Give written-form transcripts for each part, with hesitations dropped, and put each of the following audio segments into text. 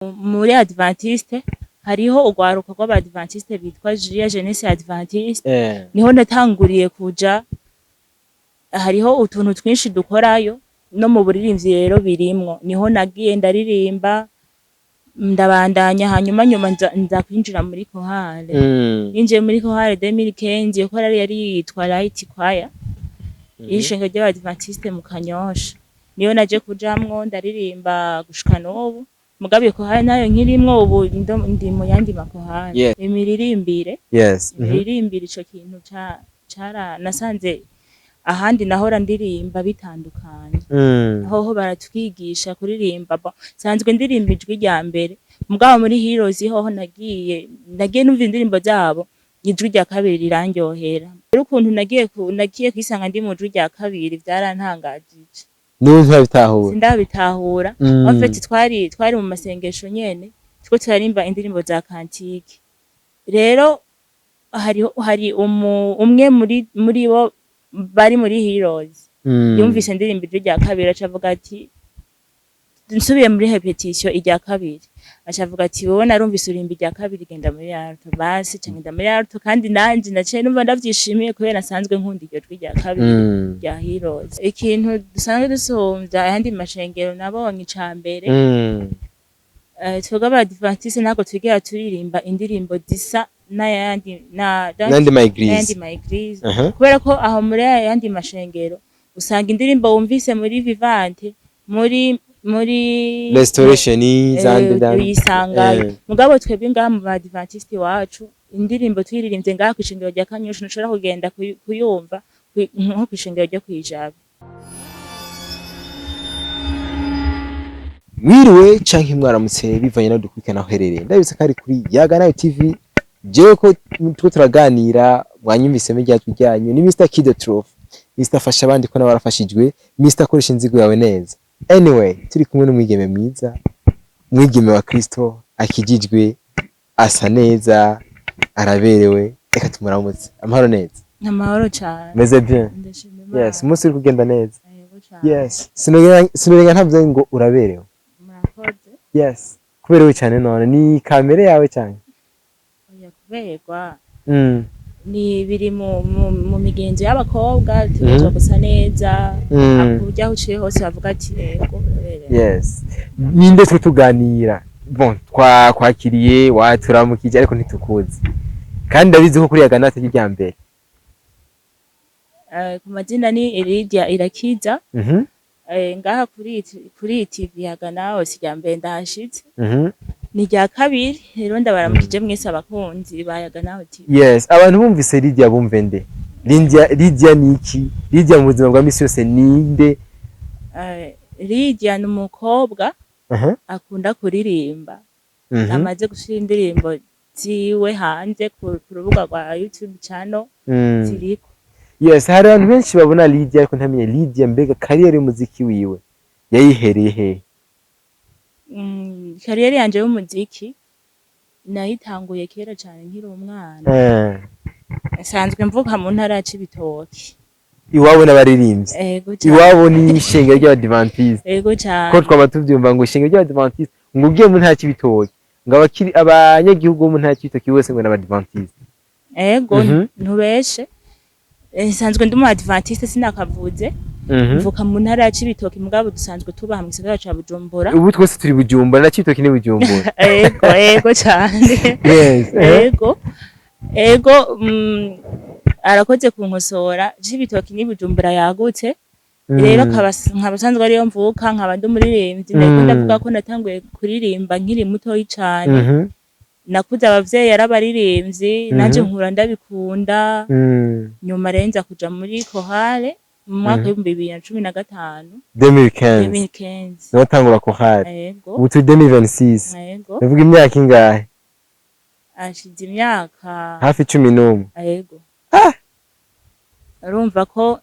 muri Adventiste hariho urwaruka rw'Abadventiste bitwa Julia Jeunesse Adventiste niho natanguriye kuja. Hariho utuntu twinshi dukorayo no mu buririmvyi rero birimwo, niho nagiye ndaririmba ndabandanya, hanyuma nyuma nza kwinjira muri chorale. Ninjiye muri chorale 2015, iyo chorale yari yitwa Light Choir y'ishengero ry'Abadventiste mu Kanyosha, niyo naje kujamwo ndaririmba gushika n'ubu. Mugabe ko hari nayo nkirimwo ubu ndi mu yandi makohari imiririmbire. Imiririmbire ico kintu cara nasanze ahandi nahora ndirimba bitandukanye. Hoho baratwigisha kuririmba, sanzwe ndirimba ijwi rya mbere, mugabo muri Heroes hoho nagiye numva indirimbo zabo ijwi rya kabiri rirandyohera. Rero ukuntu nagiye kwisanga ndi mu ijwi rya kabiri vyarantangajije. Sindabitahura. En fait twari mu masengesho nyene two turarimba indirimbo za kantike. Rero hari umwe muri bo bari muri Heroes yumvise indirimbo rya kabiri acavuga ati nsubiye muri repetition irya kabiri, acavuga ati wowe narumvise urimba irya kabiri genda muri alto basi cyangwa muri alto, kandi nanje naciye numva ndavyishimiye kubera nasanzwe nkunda iryo rwi rya kabiri rya Heroes. Ikintu dusanzwe dusumvya ayandi mashengero nabonye icambere twebwe Abadventiste ntabwo twigera turirimba indirimbo zisa n'ayandi Mayiglize kubera ko aho muri ayandi mashengero usanga indirimbo wumvise muri Vivante muri Restoration uyisangayo. Mugabo twebwe ngaha mu Badventiste wacu indirimbo twiririmbye ngaha kwishengero rya Kanyosha ntushobora kugenda kuyumva nko kwishengero ryo kwijabe. Mwiriwe canke mwaramutse bivanye no dukurikirana aho herereye, ndabise kari kuri Yaga Nayo TV. Jewe ko turaganira mwanyumvise mejyatwe ryanyu ni Mr Kid Truth, Mr Fasha abandi ko nabarafashijwe, Mr Koresha inzigo yawe neza. Anyway, turi kumwe n'umwigeme mwiza, mwigeme wa Kristo, akijijwe, asa neza, araberewe. Reka tumuramutse. Amahoro neza? Amahoro cyane. Meze bien? Yes, umunsi uri kugenda neza? Yes. Sinorenga ntabyo ngo uraberewe. Murakoze. Yes. Kuberewe cyane none ni kamere yawe cyane? Oya kuberwa. Ni biri mu migenzo y'abakobwa tuje gusa neza, akujya aho uciye hose bavuga ati yego. Yes. Ninde tuganira? Bon, kwakiriye waturamukije ariko ntitukuzi. Kandi ndabizi ko kuri Yaga Nayo rya mbere. Ku mazina ni Lydia Irakiza. Ngaha kuri TV Yaga Nayo rya mbere ndahashitse. Ni rya kabiri, rero ndabaramukije mwese abakunzi ba Yaga Nayo TV. Yes, abantu bumvise Lydia bumve nde? Lydia ni iki? Lydia mu buzima bwa misi yose ninde? Lydia ni umukobwa akunda kuririmba. Amaze gushira indirimbo ziwe hanze ku rubuga rwa YouTube channel ziriko. Yes, hari abantu benshi babona Lydia ariko ntamenye Lydia mbega career y'umuziki wiwe yayihereye he? Career yanje y'umuziki nayitanguye kera cyane nkiri umwana. Sanzwe mvuka mu ntara ya Cibitoke. Iwabo n'abaririmbyi. Iwabo ni ishengero ry'Abadventiste. Ego cyane. Ko twaba tuvyumva ngo ishengero ry'Abadventiste ngo ugiye mu ntara ya Cibitoke ngo abakiri abanyagihugu bo mu ntara ya Cibitoke bose ngo n'Abadventiste. Ego ntubeshe. Sanzwe ndi mu Adventiste sinakavuze. Mvuka mu ntara ya Cibitoke mugabo dusanzwe tubaha mu gisagara ca Bujumbura. Ubu twese turi Bujumbura na Cibitoke ni Bujumbura. Ego cyane. Yes. Ego arakoze kunkosora. Cibitoke ni Bujumbura yagutse. Rero nkabasanzwe ariyo mvuka nkaba ndi umuririmbyi, ndiko ndavuga ko natanguye kuririmba nkiri muto cyane. Nakuze abavyeyi arabaririmbyi nanje nkura ndabikunda. Nyuma renza kuja muri chorale mu mwaka wa 2015. 2015 natangura chorale. Ubu turi 2026. Ndavuga imyaka ingahe? Ashize imyaka hafi 11. Yego. Urumva ko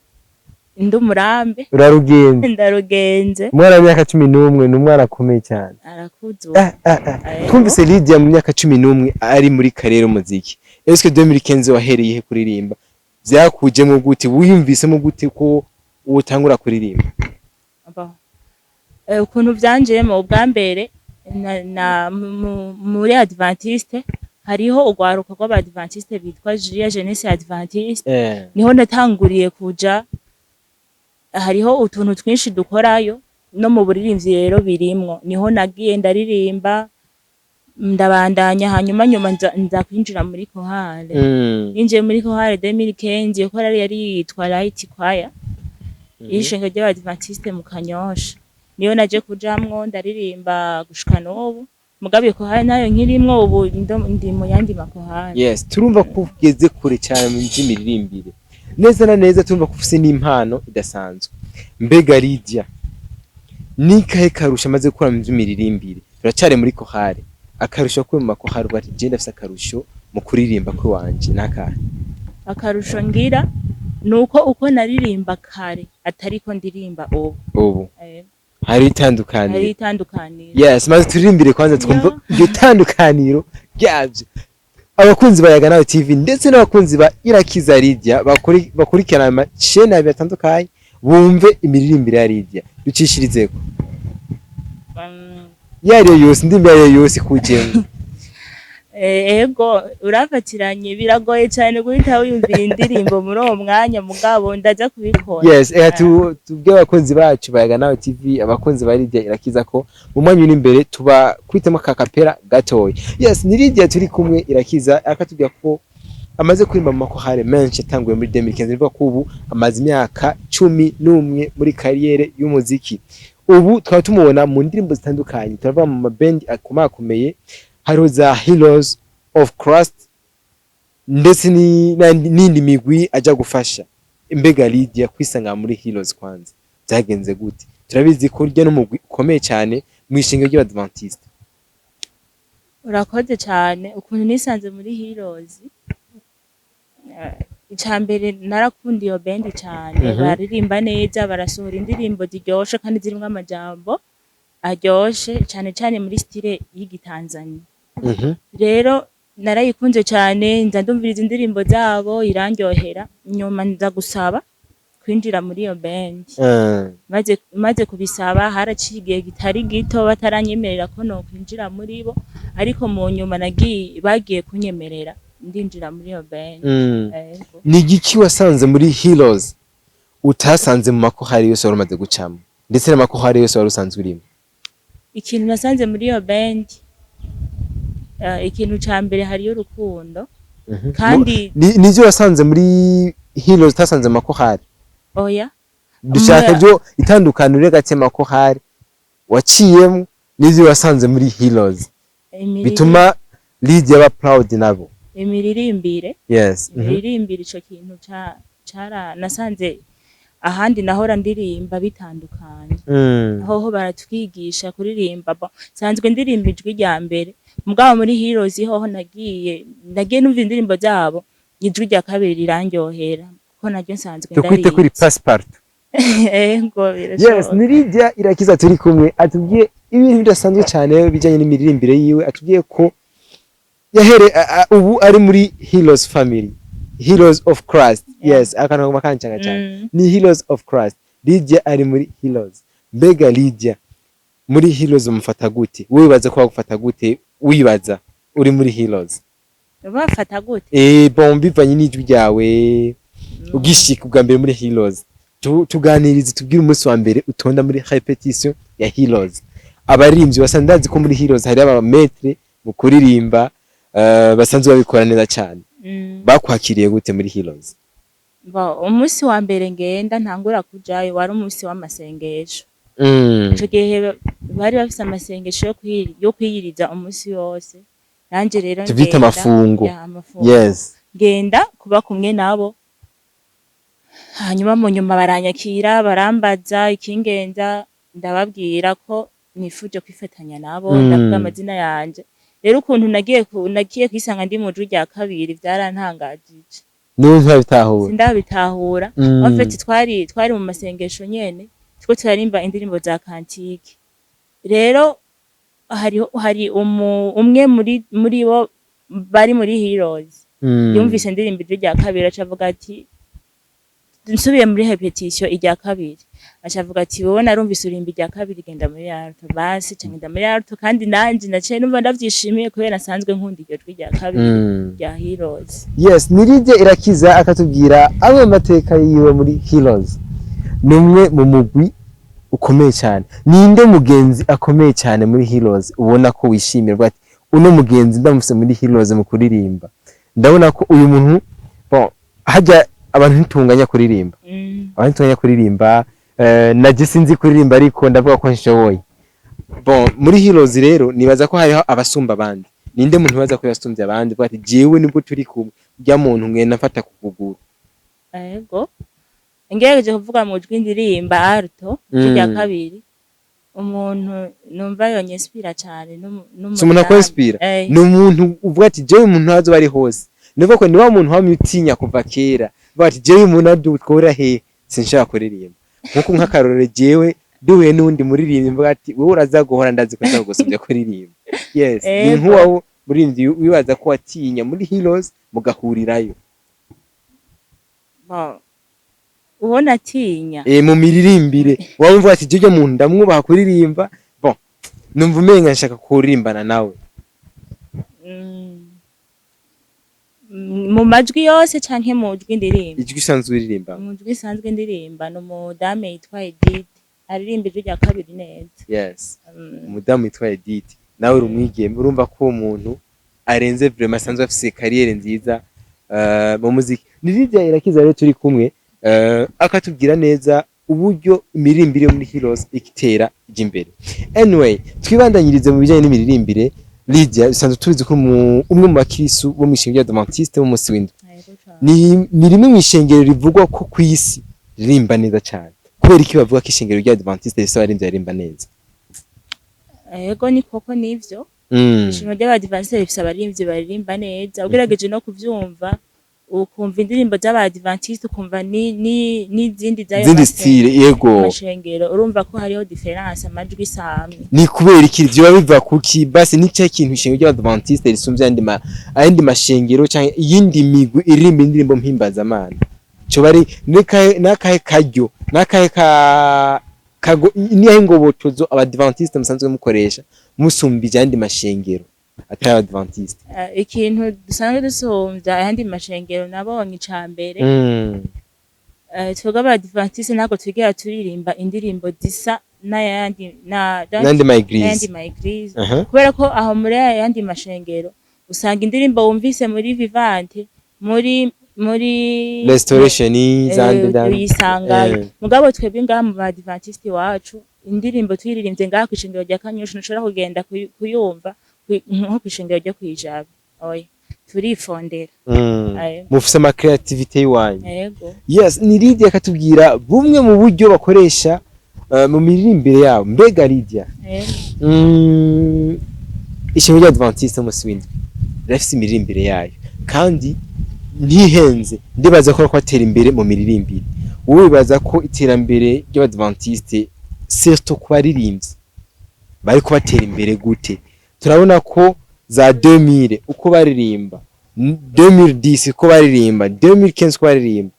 ndi umurambe. Urarugenze? Ndarugenze. Mwana myaka 11 ni umwana akomeye cyane. Arakuzwa. Twumvise Lydia mu myaka 11 ari muri karere umuziki. Est-ce que 2015 wahereye he kuririmba? Vyakujemo gute? Wiyumvisemo gute ko utangura kuririmba? Ukuntu vyanjemo ubwa mbere muri Adventiste hariho urwaruka rw'Abadventiste bitwa Julia Jeunesse Adventiste, niho natanguriye kuja. Hariho utuntu twinshi dukorayo no mu buririmvyi rero birimwo, niho nagiye ndaririmba ndabandanya, hanyuma nyuma nza kwinjira muri chorale. Ninjiye muri chorale 2015, iyo chorale yari yitwa Light Choir y'ishengero ry'Abadventiste mu Kanyosha, niyo naje kujamwo ndaririmba gushika n'ubu. Mugabe chorale nayo nkirimwo ubu ndi mu yandi makorale. Yes, turumva ko ugeze kure cyane mu by'imiririmbire, neza na neza turumva ko ufise n'impano idasanzwe. Mbega Lydia, ni kahe karusho amaze gukora mu by'imiririmbire? Turacari muri chorale, akarusho ko mu makorale bati je ndafise akarusho mu kuririmba ko wanje nakahe? Akarusho ngira nuko uko naririmba kare atariko ndirimba ubu hari itandukaniro. Yes, maze turirimbire kwanza twumva iryo tandukaniro ryavyo. Abakunzi ba Yaga Nawe TV ndetse n'abakunzi ba Irakiza Lydia bakurikirana amachene atandukanye bumve imiririmbire ya Lydia, ducishirizeko yariyo yose ndimba yariyo yose kujemwe. Ego urafatiranye, biragoye cyane guhita wiyumvira indirimbo muri uwo mwanya, mugabo ndaza kubikora. Yes, tubwe abakunzi bacu ba Yaga Nawe TV, abakunzi ba Lydia Irakiza ko mu mwanya uri imbere tuba kwitamo kakapera gatoya. Yes, ni Lydia turi kumwe Irakiza, akatubwira ko amaze kurimba mu makorale menshi atanguye muri 2015, bivuga ko ubu amaze imyaka 11 muri kariyere y'umuziki. Ubu twaba tumubona mu ndirimbo zitandukanye, turava mu maband akomakomeye, hariho za Heroes of Christ ndetse n'indi migwi aja gufasha. Mbega Lydia kwisanga muri Heroes kwanza byagenze gute? Turabizi ko ryo n'umugwi ukomeye cyane mu ishingiro ry'Abadventiste. Urakoze cyane. Ukuntu nisanze muri Heroes, icambere narakunda iyo band cyane, baririmba neza, barasohora indirimbo ziryoshe kandi zirimwo amajambo aryoshe cyane cyane muri style y'Igitanzania. Rero narayikunze cyane, nza ndumviriza indirimbo zabo irandyohera, nyuma nza gusaba kwinjira muri iyo band. Maze kubisaba haraciye igihe gitari gito bataranyemerera ko no kwinjira muri bo, ariko mu nyuma bagiye kunyemerera ndinjira muri iyo band. Ni igiki wasanze muri Heroes utasanze mu makorale yose wari umaze gucamo ndetse n'amakorale yose wari usanzwe urimo? Ikintu nasanze muri iyo band, ikintu ca mbere hariyo urukundo, kandi nivyo wasanze muri Heroes utasanze mu makorale? Oya, dushaka byo itandukaniro hagati y'amakorale waciyemo n'ivyo wasanze muri Heroes bituma Lydia ba proud nabo. Imiririmbire, yes, imiririmbire ico kintu cara nasanze ahandi nahora ndirimba bitandukanye. Hoho baratwigisha kuririmba, sanzwe ndirimba ijwi rya mbere, mugabo muri Heroes hoho nagiye numva indirimbo zabo ijwi rya kabiri rirandyohera ko naryo nsanzwe ndaririmba. Tukwite kuri Passepartout. Ego birashoboka. Yes, ni Lydia Irakiza turi kumwe, atubwiye ibintu bidasanzwe cyane bijanye n'imiririmbire yiwe. Atubwiye ko yahere ubu ari muri Heroes family, Heroes of Christ. Yes, akantu makancanga cyane. Ni Heroes of Christ. Lydia ari muri Heroes. Mbega Lydia muri Heroes umufata gute? Wibaza ko bagufata gute? Wibaza uri muri Heroes bafata gute? Bon, bivanye n'ijwi ryawe ugishika ubwa mbere muri Heroes. Tuganirize tubwire umunsi wa mbere utonda muri repetition ya Heroes. Abarimvyi basandazi ko muri Heroes hari aba maître mu kuririmba, basanzwe babikora neza cyane. Bakwakiriye gute muri Heroes? Umunsi wa mbere ngenda ntangura kujayo wari umunsi w'amasengesho. Ico gihe bari bafise amasengesho yo kwiyiriza umunsi wose. Nanje rero tubita amafungo. Yes. Genda kuba kumwe nabo. Hanyuma mu nyuma baranyakira, barambaza ikingenza, ndababwira ko nifuje kwifatanya nabo, ndavuga amazina yanje. Rero ukuntu nagiye kwisanga ndi mu jwi rya kabiri byarantangajije. Numva bitahura. Sindabitahura. Afite twari mu masengesho nyene, two turarimba indirimbo za kantike. Rero hari umwe muri bo bari muri Heroes. Yumvise indirimbo ijwi rya kabiri acavuga ati nsubiye muri repetition ijya kabiri. acavuga ati wowe narumvise urimba irya kabiri genda muri alto basi cangenda muri alto kandi nanje naciye numva ndavyishimiye kubera nsanzwe nkunda iryo jwi rya kabiri rya Heroes. Yes, Nirije Irakiza akatubwira amwe mu mateka yiwe muri Heroes. Numwe mu mugwi ukomeye cyane. Ninde mugenzi akomeye cyane muri Heroes ubona ko wishimirwa ati uno mugenzi ndamufise muri Heroes mu kuririmba. Ndabona ko uyu muntu hajya abantu ntitunganya kuririmba. Abantu ntitunganya kuririmba naje sinzi kuririmba ariko ndavuga ko nshoboye. Muri Heroes rero nibaza ko hariho abasumba abandi. Ninde muntu baza ko yasumbye abandi bati jewe nibwo turi kumwe bya muntu ngenda mfata kukuguru. Yego. Ngerageje kuvuga mu jwi ndirimba alto rya kabiri. Umuntu numva yonyespira cyane n'umuntu. Sumuna ko inspira. Ni umuntu uvuga ati jewe umuntu azo bari hose. Nivuga ko ni wa muntu wamye utinya kuva kera. Bati jewe umuntu adukora he sinshaka kuririmba. Nkuko nkakarorere jewe duhuye n'undi muririmba mvuga ati wowe uraza guhora ndazi ko nzagusubya kuririmba. Yes, ni nkuwaho murindi wibaza ko watinya muri Heroes mugahurirayo. Ubona atinya. Mu miririmbire wumva ati jeje muntu ndamwubaha kuririmba. Numva umenga nshaka kuririmbana nawe. Mu majwi yose canke mu jwi ndirimba. Ijwi sanzwe uririmba. Mu jwi sanzwe ndirimba no mudame yitwa Edith. Aririmba ijwi rya kabiri neza. Yes. Umudamu yitwa Edith. Nawe urumwigeme urumva ko umuntu arenze vraiment sanzwe afise carrière nziza mu muziki. Nirije Irakiza rero turi kumwe akatubwira neza uburyo imiririmbire muri Heroes ikitera imbere. Anyway, twibandanyirize mu bijyanye n'imiririmbire. Lydia bisanzwe tubizi ko umwe mu bakirisu bo mwishengero y'Adventiste bo munsi w'indwi. Ni rimwe mu ishengero rivugwa ko kwisi ririmba neza cyane. Kubera iki bavuga ko ishengero y'Adventiste risa barimba neza? Yego ni koko nivyo. Ishengero y'Adventiste rifise abarimvyi baririmba neza. Ugerageje no kuvyumva ukumva indirimbo z'Abadventiste ukumva n'izindi zayo style yego mashengero urumva ko hariho difference amajwi samwe. Ni kubera iki byo biva kuki basi ni cyo kintu ishengero y'Abadventiste risumvye andi mashengero cyangwa iyindi migwi iririmba indirimbo mpimbaza Imana. Cyo bari nakahe karyo nakahe kago niye ngobotozo Abadventiste musanzwe mukoresha musumbije andi mashengero atari Adventiste. Ikintu dusanzwe dusumvya ayandi mashengero nabonye icambere. Twebwe Abadventiste ntabwo twigera turirimba indirimbo zisa n'ayandi Maigris. Kubera ko aho muri ayandi mashengero usanga indirimbo wumvise muri Vivante muri Restoration zandi uyisanga. Mugabo twebwe ngaha mu Badventiste wacu indirimbo twiririmbye ngaha kwishengero rya Kanyosha nshobora kugenda kuyumva nko kwishengero ryo kwijabe. Turifondera. Mufise ama creativity yiwanyu. Yego. Yes, ni Lydia akatubwira bumwe mu buryo bakoresha mu miririmbire yabo. Mbega Lydia. Ishengero y'Adventiste mu Swindwe rafise imiririmbire yayo kandi ntihenze ndibaza ko kwatera imbere mu miririmbire. Wowe bibaza ko iterambere ry'Abadventiste surtout kuba ririmbye bari kubatera imbere gute? Turabona ko za 2000 uko baririmba, 2010 uko baririmba, 2015 uko baririmba,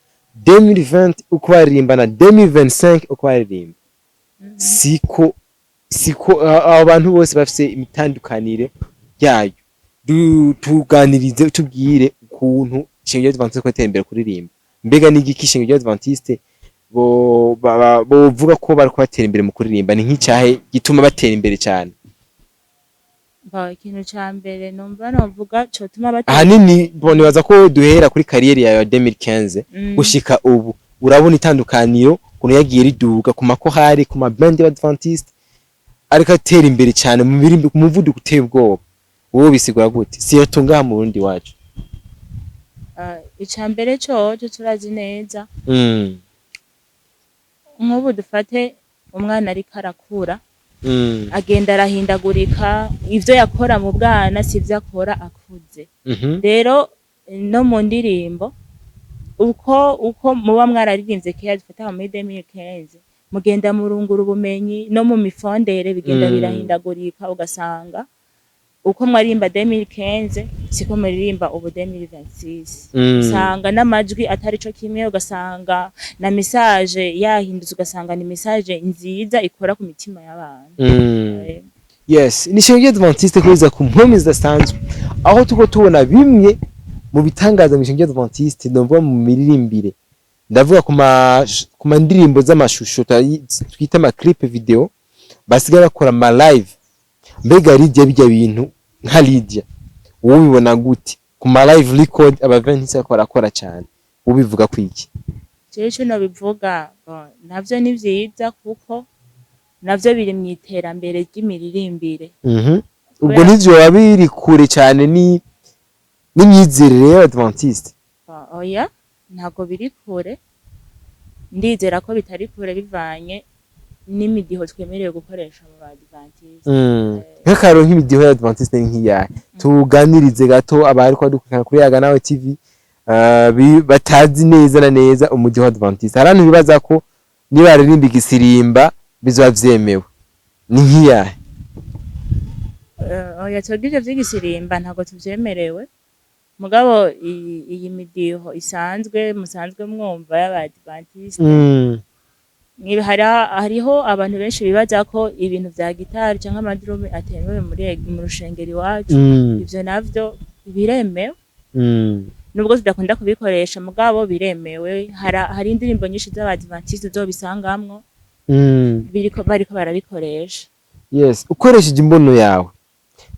2020 uko baririmba na 2025 uko baririmba. Siko abantu bose bafise imitandukanire yayo. Tuganirize tubwire ukuntu ishengero y'Adventiste ko tembera kuririmba. Mbega ni igiki ishengero y'Adventiste bo vuga ko bari kubatera imbere mu kuririmba ni nk'icyahe gituma batera imbere cyane? Ikintu ca mbere numva novuga cyo tuma batera ahanini nibaza ko duhera kuri carrière ya 2015 gushika ubu urabona itandukaniro kuno yagiye riduga ku makohari ku maband y'Adventiste ariko atera imbere cyane mu birimbi ku muvuduko uteye ubwoba. Wowe bisigura gute? Si yatunga mu Burundi wacu. Icambere cyo turazi neza. Nk'ubu dufate umwana ari karakura. Agenda arahindagurika ivyo yakora mu bwana sivyo akora akuze. Rero no mu ndirimbo uko muba mwararirimbye kera dufata muri 2015 mugenda murungura ubumenyi no mu mifondere bigenda birahindagurika ugasanga uko mwaririmba 2015 siko muririmba ubu 2026 usanga n'amajwi atari co kimwe ugasanga na message yahindutse ugasanga ni message nziza ikora ku mitima y'abantu. Yes, ni Shingiro Adventiste kuza ku mpome zidasanzwe aho tuko tubona bimwe mu bitangaza mu Shingiro Adventiste ndumva mu miririmbire ndavuga ku mandirimbo z'amashusho twita ama clip video basigaye bakora ama live. Mbega Lydia bijya bintu nka Lydia wowe ubibona gute ku ma live record Adventiste akora cyane ubivuga kwiki? Cyo no bivuga navyo ni vyiza kuko navyo biri mu iterambere ry'imiririmbire. Ubwo nivyo wabiri kure cyane ni n'imyizerere y'Adventiste. Oya ntago biri kure, ndizera ko bitari kure bivanye n'imidiho twemerewe gukoresha mu Adventiste. Nk'akaro nk'imidiho y'Adventiste nk'iyahe tuganirize gato abari ko dukurikirana kuri Yaga Nawe TV batazi neza na neza umudiho w'Adventiste. Harantu bibaza ko niba aririmba igisirimba bizoba vyemewe ni nk'iyahe? Oya twebwe vy'igisirimba ntago tuvyemerewe, mugabo iyi midiho isanzwe musanzwe mwumva y'Abadventiste niba hariho abantu benshi bibaza ko ibintu vya gitari canke amadrum atemewe mu rushengeri wacu. Ivyo navyo biremewe nubwo tudakunda kubikoresha mugabo biremewe. Hari indirimbo nyinshi z'Abadventiste zobisangamwo bariko barabikoresha. Yes, ukoresheje imbono yawe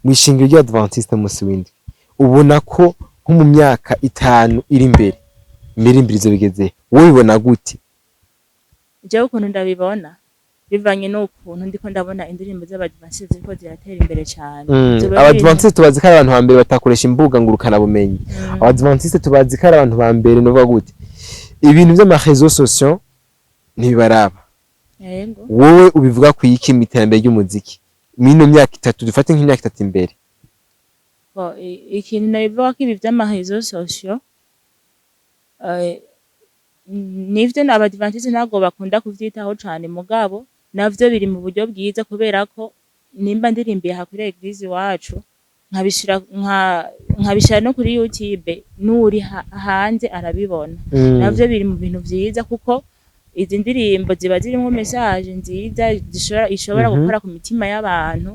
mu Shingiro ry'Adventiste musi w'indwi ubona ko nko mu myaka 5 iri imbere imirimbirizo bigeze wowe ubona gute? Jewe ukuntu ndabibona bivanye n'ukuntu ndiko ndabona indirimbo z'Abadventiste ziriko ziratera imbere cyane. Abadventiste tubazi ko abantu ba mbere batakoresha imbuga ngurukana bumenyi. Abadventiste tubazi ko abantu ba mbere no gute ibintu by'amarezo sociaux ntibaraba. Yego wowe ubivuga ku iki mu iterambere ry'umuziki mino myaka 3 dufate nk'imyaka 3 imbere? Ikintu nabivuga ko ibi vy'amarezo sociaux nivyo n'Abadventiste ntago bakunda kuvyitaho cane mugabo navyo biri mu buryo bwiza kubera ko nimba ndirimbiye kuri eglise wacu nkabishira no kuri YouTube n'uri hanze arabibona. Navyo biri mu bintu vyiza kuko izi ndirimbo ziba zirimo message nziza ishobora gukora ku mitima y'abantu.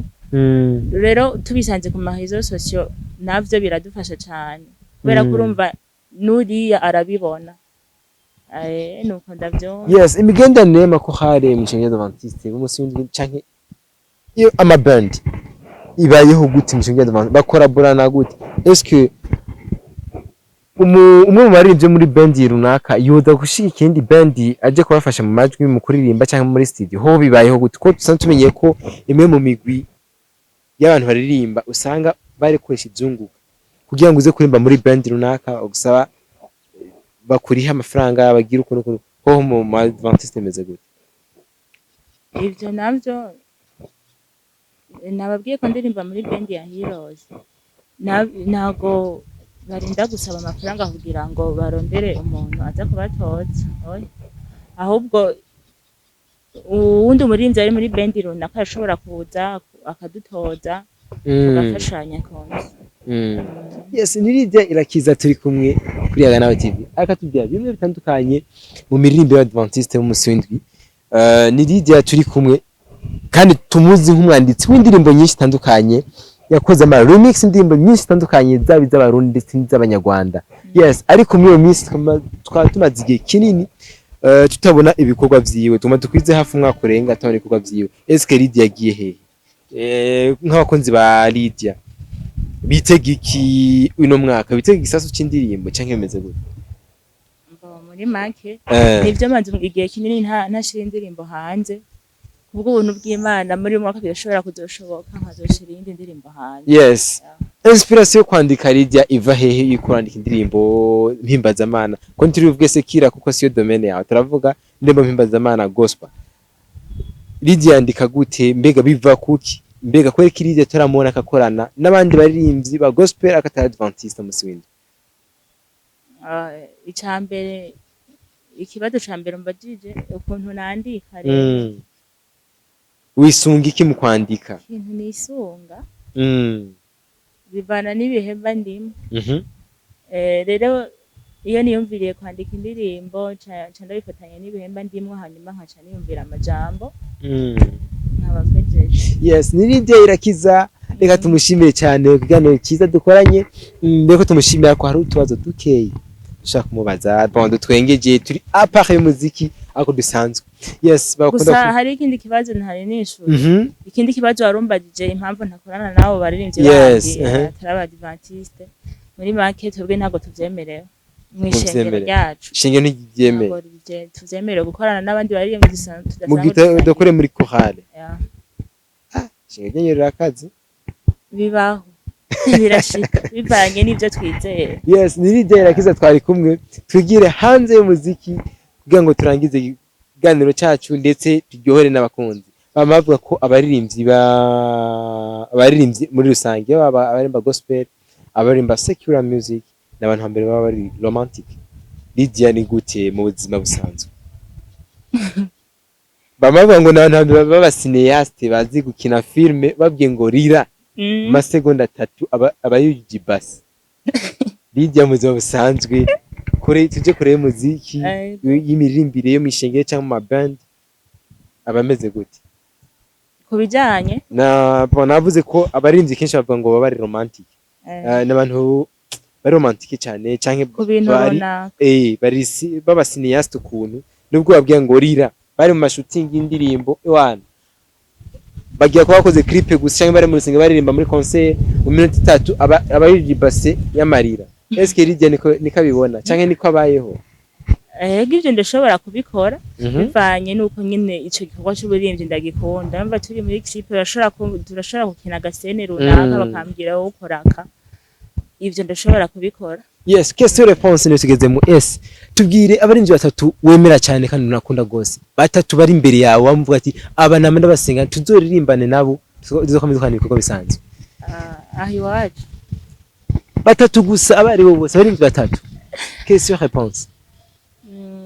Rero tubisanze ku marezo sociaux navyo biradufasha cyane kubera ko urumva n'uriya arabibona. Nuko ndavyo. Yes, imigendanire makohare mu Shingiro Adventiste umunsi w'indwi canke iyo ama band ibayeho gute mu Shingiro Adventiste bakoraborana gute? Est-ce que umwe mu baririmbye muri band runaka yoda gushika ikindi band aje kubafasha mu majwi mu kuririmba canke muri studio ho bibayeho gute? Ko dusanzwe tumenye ko imwe mu migwi y'abantu baririmba usanga bari koresha ivyunguka kugira ngo uze kuririmba muri band runaka ugusaba bakuriha amafaranga bagira ukuntu ho mu Adventiste meze gute? Ivyo navyo nababwiye ko ndirimba muri band ya Heroes nago barinda gusaba amafaranga kugira ngo barondere umuntu aza kubatoza. Ahubwo uwundi umuririmbyi ari muri band runaka ashobora kuza akadutoza tugafashanya konse. Yes, ni Lydia Irakiza turi kumwe kuri Yaga Nawe TV akatubwira bimwe bitandukanye mu miririmbire y'Adventiste mu musi w'indwi. Ni Lydia turi kumwe kandi tumuzi nk'umwanditsi w'indirimbo nyinshi zitandukanye yakoze ama remix indirimbo nyinshi zitandukanye zabi z'abarundi ndetse n'iz'abanyarwanda. Yes, ariko muri iyo minsi twari tumaze igihe kinini tutabona ibikorwa vyiwe tuma tukwize hafi umwaka urenga atabona ibikorwa vyiwe. Est-ce que Lydia yagiye hehe? Nk'abakunzi ba Lydia bitega iki uno mwaka? Bitega igisasu c'indirimbo canke bimeze gute? Muri make nivyo manzi igihe kinini ntashira indirimbo hanze ubwo ubuntu bw'Imana muri mwaka bishobora kuzoshoboka nkazoshira indi ndirimbo hanze. Yes, inspiration yo kwandika Lydia iva hehe yo kwandika indirimbo mpimbazamana? Ko ntirivuge sekira kuko siyo domaine yawe, turavuga indirimbo mpimbazamana gospel. Lydia yandika gute? Mbega biva kuki? Mbega kweri ki Lydia turamubona akakorana n'abandi baririmbyi ba gospel akatari Adventiste musi w'indwi? Icambere ikibazo cambere mbajije ukuntu nandika rero. Wisunga iki mu kwandika? Ikintu nisunga bivana n'ibihemba ndimo. Rero iyo niyumviriye kwandika indirimbo ca ndabifatanya n'ibihemba ndimo hanyuma nkaca niyumvira amajambo nkaba mpejeje. Yes, ni Lydia Irakiza. Reka tumushimire cyane kuganira cyiza dukoranye. Mbeko tumushimira ko hari utubazo dukeyi dushaka kumubaza bondo twengeje turi apart y'umuziki ako dusanzwe. Yes, bakunda gusa hari ikindi kibazo ntari nishura. Ikindi kibazo warumbagije impamvu ntakorana nabo baririmbye bandi atari Adventiste. Muri make twebwe ntago tuvyemerewe mwishengero ryacu. Ishengero ntiryemeye. Tuvyemerewe gukorana n'abandi baririmbye dusanzwe tudasanga dukore muri chorale. Ishengero rakazi bibaho birashika bivanye n'ibyo twizeye. Yes, ni Lydia Irakiza twari kumwe twigire hanze y'umuziki kugira ngo turangize iganiro cyacu ndetse turyohere n'abakunzi. Bamavuga ko abaririmbyi muri rusange abarimba gospel, abarimba secular music n'abantu hambere baba bari romantic. Lydia ni gute mu buzima busanzwe? Bamavuga ngo n'abantu hambere baba cineaste bazi gukina filme babwiye ngo rira masegonda 3 abayuji basi. Lydia mu buzima busanzwe tuje kure muziki y'imirimbire yo mishengere cyangwa mu band abameze gute? Kubijanye navuze ko abarinzi kenshi bavuga ngo baba ari romantic. N'abantu bari romantic cyane canke bari baba cineaste ukuntu nubwo babwiye ngo rira bari mu shooting y'indirimbo ewana bagiye kuba bakoze clip gusa cyangwa bari mu rusenga baririmba muri concert mu minota 3 abayuji base y'amarira. Eske Lydia niko abibona canke niko abayeho? Ivyo ndashobora kubikora bivanye nuko nyine ico gikorwa cy'uburimvyi ndagikunda. Numva turi muri clip turashobora gukina gasene runaka bakambwira wo ukoraka. Ivyo ndashobora kubikora. Yes, question réponse ni tugeze mu S. Tubwire abarinzi batatu wemera cyane kandi unakunda gose. Batatu bari imbere yawe wamvuga ati aba nama ndabasenga tuzoririmbane nabo tuzokomeza kandi ibikorwa bisanzwe. Ahi wacu. Batatu gusa abari bo bose abarinzi batatu. Question réponse.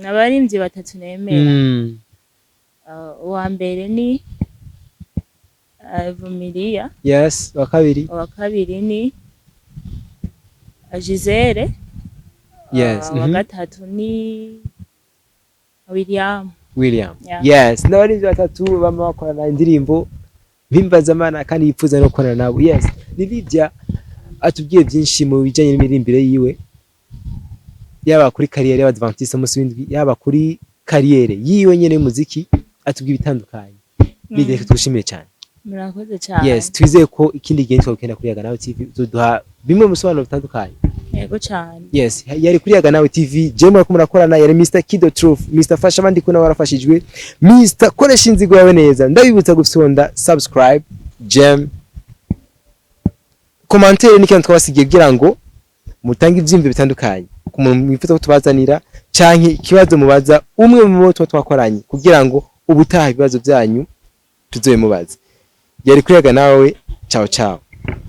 Abarinzi batatu nemera. Uwa mbere ni Vumilia. Yes, wa kabiri ni Gisele. Yes. Wa gatatu ni William. Yeah. Yes, n'abarinzi batatu bama bakorana indirimbo bimbaza Imana kandi yifuza no gukorana nabo. Yes, ni Lydia atubwiye byinshi mu bijanye n'imirimbire yiwe, yaba kuri carrière y'Adventiste umunsi w'indwi, yaba kuri carrière yiwe nyene y'umuziki, atubwiye bitandukanye. Lydia tugushimiye cyane. Murakoze cyane. Yes, twizeye ko ikindi gihe twakenda kuri Yaga Nawe TV tuduha bimwe mu bisobanuro bitandukanye. Yego cyane. Yes, yari kuri Yaga Nawe TV. Jemwe ko murakorana yari Mr Kido Truth, Mr Fasha abandi ko warafashijwe, Mr koresha inzigo yawe neza. Ndabibutsa gufyonda subscribe, gem, commentaire n'ikintu twabasigiye kugira ngo mutange ivyimbe bitandukanye. Ku muntu mwifuza ko tubazanira canke ikibazo mubaza umwe mu bo twakoranye kugira ngo ubutaha ibibazo byanyu tuzoye mubaza. Yari kuri Yaga Nawe. Ciao ciao.